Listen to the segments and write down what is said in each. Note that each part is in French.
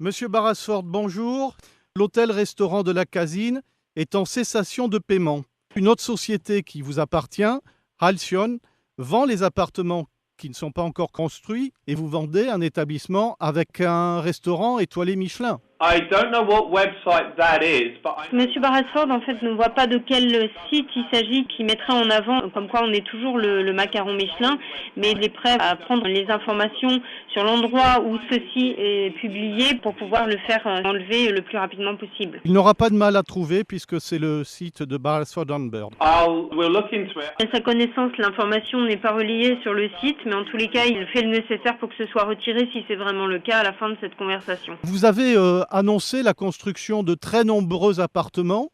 Monsieur Barrasford, bonjour. L'hôtel-restaurant de la Casine est en cessation de paiement. Une autre société qui vous appartient, Halcyon, vend les appartements qui ne sont pas encore construits et vous vendez un établissement avec un restaurant étoilé Michelin. I don't know what website that is, but Monsieur Barrasford, en fait, ne voit pas de quel site il s'agit qui mettrait en avant, comme quoi on est toujours le macaron Michelin, mais il est prêt à prendre les informations sur l'endroit où ceci est publié pour pouvoir le faire enlever le plus rapidement possible. Il n'aura pas de mal à trouver puisque c'est le site de Barrasford & Bird. we'll look into it. À sa connaissance, l'information n'est pas reliée sur le site, mais en tous les cas, il fait le nécessaire pour que ce soit retiré si c'est vraiment le cas à la fin de cette conversation. Vous avez annoncé la construction de très nombreux appartements,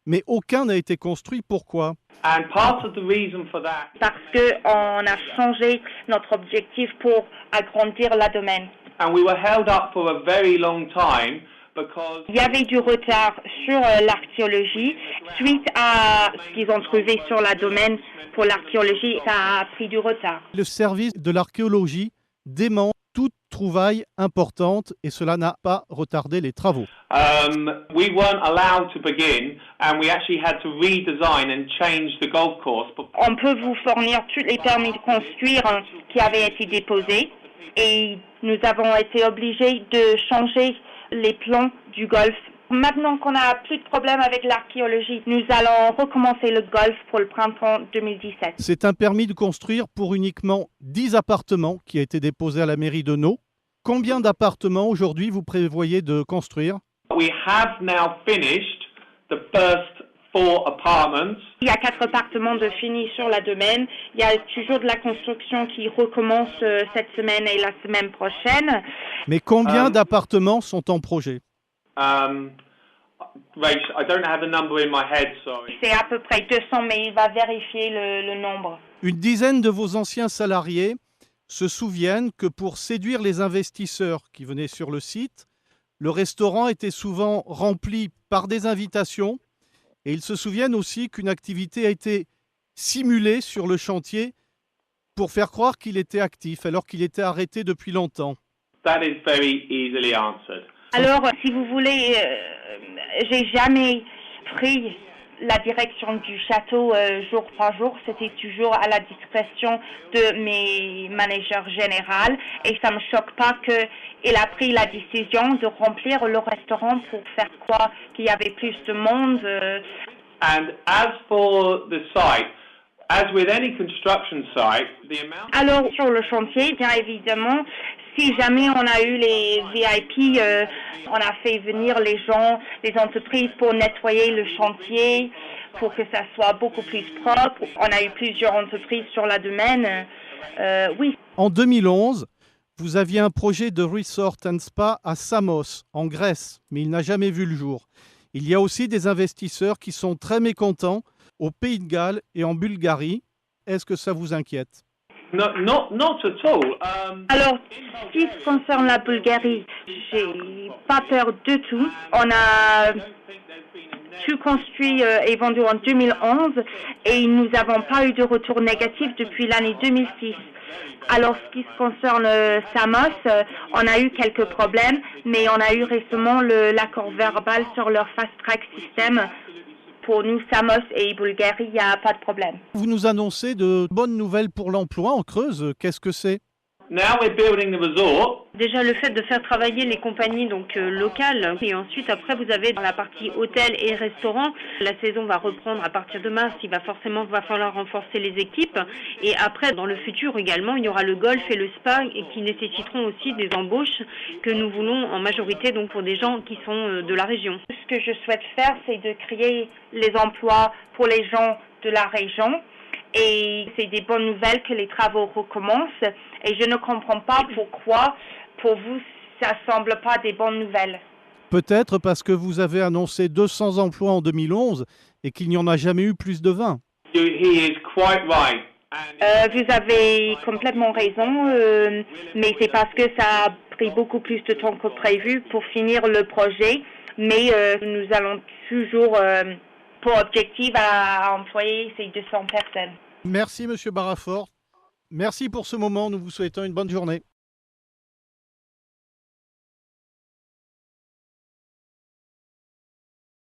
mais aucun n'a été construit. Pourquoi ? And part of the reason for that Parce qu'on a changé notre objectif pour agrandir la domaine. and we were held up for a very long time because Il y avait du retard sur l'archéologie. Suite à ce qu'ils ont trouvé sur la domaine pour l'archéologie, ça a pris du retard. Le service de l'archéologie dément toute trouvaille importante et cela n'a pas retardé les travaux. we weren't allowed to begin and we actually had to redesign and change the golf course. On peut vous fournir tous les permis de construire qui avaient été déposés et nous avons été obligés de changer les plans du golf. Maintenant qu'on n'a plus de problème avec l'archéologie, nous allons recommencer le golf pour le printemps 2017. C'est un permis de construire pour uniquement 10 appartements qui a été déposé à la mairie de Neau. Combien d'appartements aujourd'hui vous prévoyez de construire ? We have now finished the first 4 apartments. Il y a 4 appartements de finis sur la domaine. Il y a toujours de la construction qui recommence cette semaine et la semaine prochaine. Mais combien d'appartements sont en projet ? Rach, I don't have the number in my head, sorry. C'est à peu près 200, mais il va vérifier le nombre. Une dizaine de vos anciens salariés se souviennent que pour séduire les investisseurs qui venaient sur le site, le restaurant était souvent rempli par des invitations et ils se souviennent aussi qu'une activité a été simulée sur le chantier pour faire croire qu'il était actif alors qu'il était arrêté depuis longtemps. That is very easily answered. Alors, si vous voulez, j'ai jamais pris la direction du château jour par jour. C'était toujours à la discrétion de mes managers généraux. Et ça me choque pas qu'il a pris la décision de remplir le restaurant pour faire quoi? Qu'il y avait plus de monde. And as for the site, as with any construction site, the amount... Alors, sur le chantier, bien évidemment, si jamais on a eu les VIP, on a fait venir les gens, les entreprises pour nettoyer le chantier, pour que ça soit beaucoup plus propre. On a eu plusieurs entreprises sur la domaine. Oui. En 2011, vous aviez un projet de resort and spa à Samos, en Grèce, mais il n'a jamais vu le jour. Il y a aussi des investisseurs qui sont très mécontents au Pays de Galles et en Bulgarie. Est-ce que ça vous inquiète ? No, not at all. Alors, ce qui concerne la Bulgarie, j'ai pas peur du tout. On a tout construit et vendu en 2011 et nous n'avons pas eu de retour négatif depuis l'année 2006. Alors, ce qui se concerne Samos, on a eu quelques problèmes, mais on a eu récemment l'accord verbal sur leur fast-track système. Pour nous, Samos et Bulgarie, il n'y a pas de problème. Vous nous annoncez de bonnes nouvelles pour l'emploi en Creuse. Qu'est-ce que c'est ? Now we're building the resort. Déjà, le fait de faire travailler les compagnies locales, et ensuite, après, vous avez dans la partie hôtel et restaurant. La saison va reprendre à partir de mars. Il va falloir renforcer les équipes. Et après, dans le futur également, il y aura le golf et le spa qui nécessiteront aussi des embauches que nous voulons en majorité donc pour des gens qui sont de la région. Ce que je souhaite faire, c'est de créer les emplois pour les gens de la région. Et c'est des bonnes nouvelles que les travaux recommencent. Et je ne comprends pas pourquoi, pour vous, ça ne semble pas des bonnes nouvelles. Peut-être parce que vous avez annoncé 200 emplois en 2011 et qu'il n'y en a jamais eu plus de 20. He is quite right. Vous avez complètement raison, mais c'est parce que ça a pris beaucoup plus de temps que prévu pour finir le projet. Mais nous allons toujours pour objectif à employer ces 200 personnes. Merci Monsieur Barrasford. Merci pour ce moment. Nous vous souhaitons une bonne journée.